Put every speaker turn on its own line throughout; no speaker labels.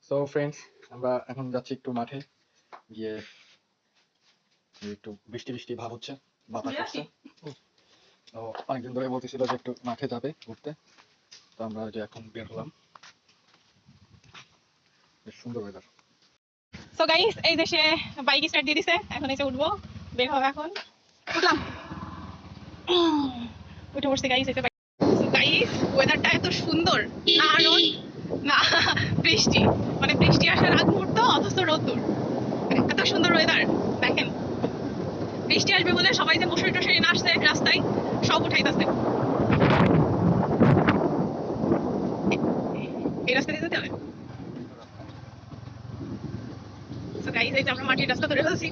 So friends, আমরা এখন যাচ্ছি একটু মাঠে গিয়ে। একটু বৃষ্টি বৃষ্টি ভাব হচ্ছে, বাতাস হচ্ছে। তো অনেকদিন ধরে বলতেছিল যে একটু মাঠে যাবে ঘুরতে, তো আমরা যে এখন বের হলাম। বেশ সুন্দর ওয়েদার।
সো গাইস, এই যে সে বাইক স্টার্ট দিয়ে দিছে, এখন এসে উঠবো, বের হবে এখন। উঠলাম, উঠে পড়ছে গাইস। এসে সো গাইস, ওয়েদারটা এত সুন্দর, না রোদ না বৃষ্টি, মানে বৃষ্টি আসার আগ মুহূর্ত অথচ রোদ্দুর, এত সুন্দর ওয়েদার। দেখেন, বৃষ্টি আসবে বলে সবাই যে মশুরি টশুরি না আসছে রাস্তায়, সব উঠাইতেছে। এই রাস্তা দিয়ে যেতে হবে। সো গাইস, এই যে আমরা মাটির রাস্তা ধরে ফেলছি।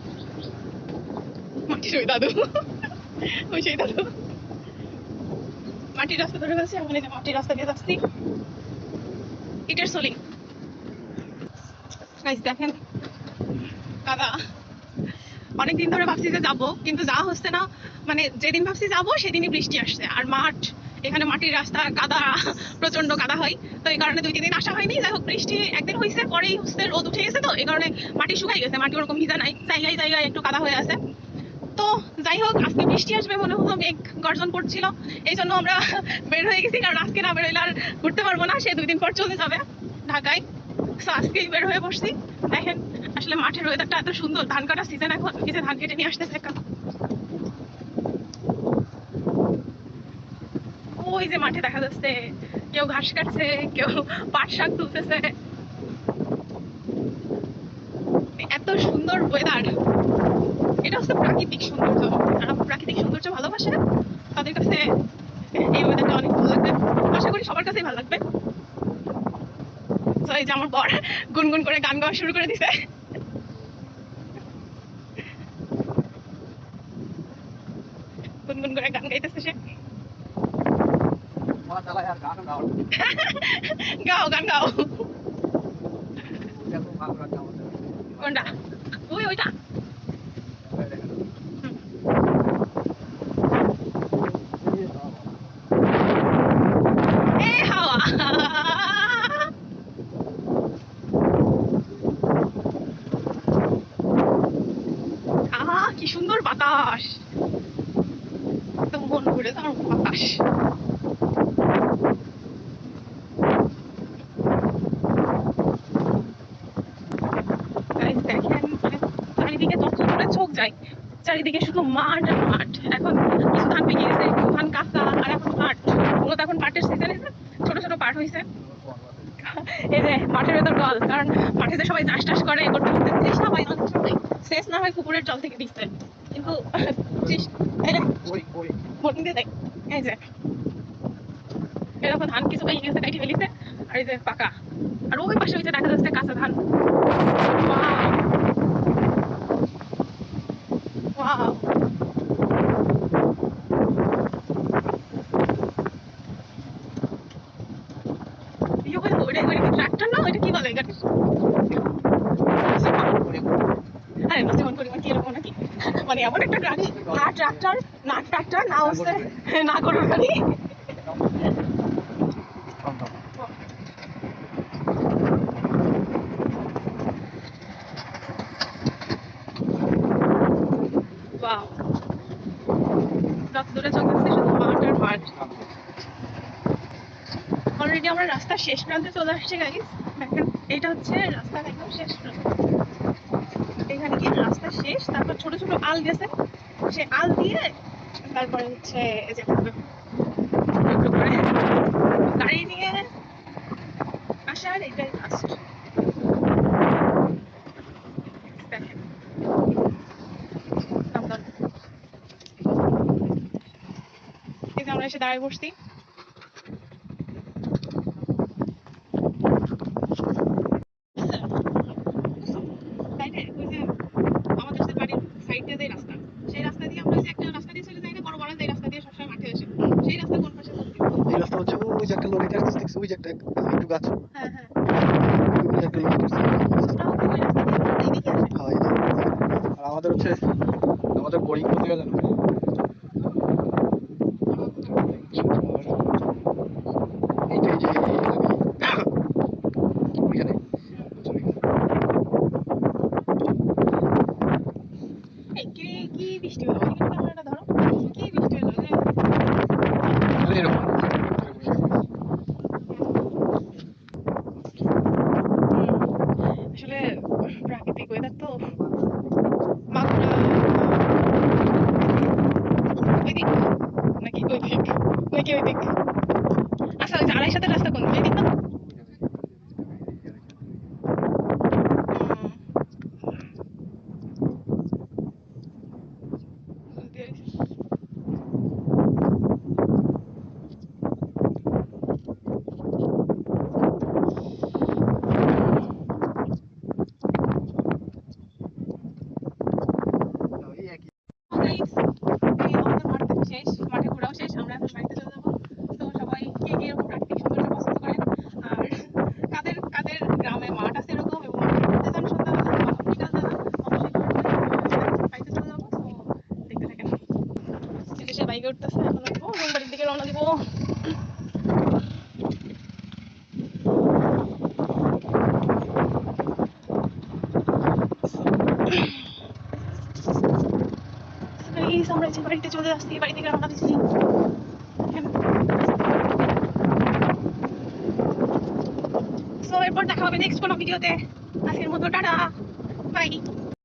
মাটির ওই দাদু, ওই সেই দাদু মাটির রাস্তা ধরে ফেলছি। এখন এই যে মাটির রাস্তা দিয়ে যাচ্ছি, ইটের সোলিং। গাইস দেখেন, কাদা। অনেকদিন ধরে ভাবছি যে যাবো, কিন্তু যা হচ্ছে না। মানে যেদিন ভাবছি যাবো সেদিনই বৃষ্টি আসছে, আর মাঠ, এখানে মাটির রাস্তা, কাদা, প্রচন্ড কাদা হয়। তো এই কারণে 2-3 দিন আসা হয়নি। যাই হোক, বৃষ্টি একদিন হয়েছে, পরেই হচ্ছে রোদ উঠে গেছে, তো এই কারণে মাটি শুকাই গেছে, মাটি ওরকম ভিজা নাই, জায়গায় জায়গায় একটু কাদা হয়ে আছে। তো যাই হোক, আজকে বৃষ্টি আসবে মনে হলো, মেঘ গর্জন করছিল, এই জন্য আমরা বের হয়ে গেছি। কারণ আজকে না বেরোলে আর ঘুরতে পারবো না, সে 2 দিন পর চলে যাবে ঢাকায়। তো আজকেই বের হয়ে বসছি। দেখেন, আসলে মাঠের ওয়েদারটা এত সুন্দর। ধান কাটার সিজন এখন, এই যে ধান কেটে নিয়ে আসতেছে কাকা। ওই যে মাঠে দেখা যাচ্ছে কেউ ঘাস কাটছে, কেউ পাট শাক তুলতেছে। এত সুন্দর ওয়েদার, এটা হচ্ছে প্রাকৃতিক সৌন্দর্য। যারা প্রাকৃতিক সৌন্দর্য ভালোবাসে তাদের কাছে এই ওয়েদারটা অনেক ভালো লাগবে। আশা করি সবার কাছেই ভালো লাগবে। তো এই যে আমার বর গুনগুন করে গান গাওয়া শুরু করে দিছে, গুনগুন করে গান গাইতেছে সে। গাও, গান গাও। কোনটা? ওইটা। এ হাওয়া, আহা কি সুন্দর বাতাস, একদম মন ভরে যাওয়ার বাতাস। গাইস দেখেন, মানে চারিদিকে যত দূরে চোখ যায়, চারিদিকে শুধু মাঠ আর মাঠ। এখন কিছু ধান পেকে গেছে, কিছু ধান কাঁচা, আর এখন পাট। মূলত এখন পাটের সিজন, ছোট ছোট পাট হয়েছে। এই যে মাঠের ভেতর জল, কারণ মাঠে যে সবাই চাষ টাস করে করতে করতে তৃষ্ণা পায় অনেক সময়। শেষ না হয় পুকুরের জল থেকে দিচ্ছে, কিন্তু বোটিং দিয়ে দেয়। এই যে এরকম ধান কিছু পেয়ে গেছে, কাটি ফেলিছে, আর এই যে পাকা। আর ওই পাশে ওই যে দেখা যাচ্ছে কাঁচা ধান। ওয়াও, ওইটা কি ট্রাক্টর না, ওইটা কি বলে গাড়ি? আরে নসিমন পরিমাণ কি এরকম নাকি? মানে এমন একটা গাড়ি, না ট্রাক্টর, না ট্রাক্টর, না হচ্ছে না গরুর গাড়ি। ওয়াও, যত দূরে চোখ যাচ্ছে শুধু মাঠ আর মাঠ। অলরেডি আমরা রাস্তার শেষ প্রান্তে চলে আসছি গাইস। দেখেন, এটা হচ্ছে রাস্তার একদম শেষ প্রান্ত। এখানে কি রাস্তা শেষ, তারপর ছোট ছোট আল গেছে, সে আল দিয়ে তারপরে হচ্ছে এই যে একটু করে গাড়ি নিয়ে আসার এটাই লাস্ট। দেখেন, দমদম। এই যে আমরা এসে দাঁড়ায় বসছি। তাই না? ওই যে আমাদের যে বাড়ির সাইডে যে রাস্তা, সেই রাস্তা দিয়ে আমরা যে একটা রাস্তা দিয়ে চলে যাই না, বড় বড় যে রাস্তা দিয়ে সবসময় মাঠে আসে, সেই রাস্তা কোন পাশে চলে যাবে?
এই রাস্তা হচ্ছে ওই যে একটা লরি আসতেছে, দেখছি ওই যে একটা একটু গাছ,
হ্যাঁ হ্যাঁ,
ওই যে একটা লরি আসতেছে।
আমরাও কি ওই রাস্তা দিয়ে এইদিকে আসে?
হ্যাঁ, এই যে। আর আমাদের হচ্ছে আমাদের বোরিং কোথায় জানো? এই যে ওইখানে
তো মাগুরা ওইদিক নাকি ওইদিক নাকি ওইদিক? আচ্ছা ওই যে আড়াইশাতের রাস্তা কোন দিক? ওইদিক না? Guys, এই আমাদের মাঠ দেখা শেষ, মাঠে ঘোরাও শেষ, আমরা এখন বাড়িতে চলে যাবো। তো সবাই কে কে এরকম প্রাকৃতিক সৌন্দর্য পছন্দ করেন আর কাদের কাদের গ্রামে মাঠ আছে এরকম এবং মাঠে ঘুরতে যান সন্ধ্যাবেলা বা বিকাল বেলা, অবশ্যই বাড়িতে চলে যাবো। তো দেখতে থাকেন। এসে বাইকে উঠতেছে, এখন আসবো রুম বাড়ির দিকে রওনা দিব। Guys, আমরা যে বাড়িতে চলে আসছি, বাড়ি থেকে রওনা দিচ্ছি। সো এরপর দেখা হবে নেক্সট কোনো ভিডিওতে। আজকের মতো টাটা, বাই।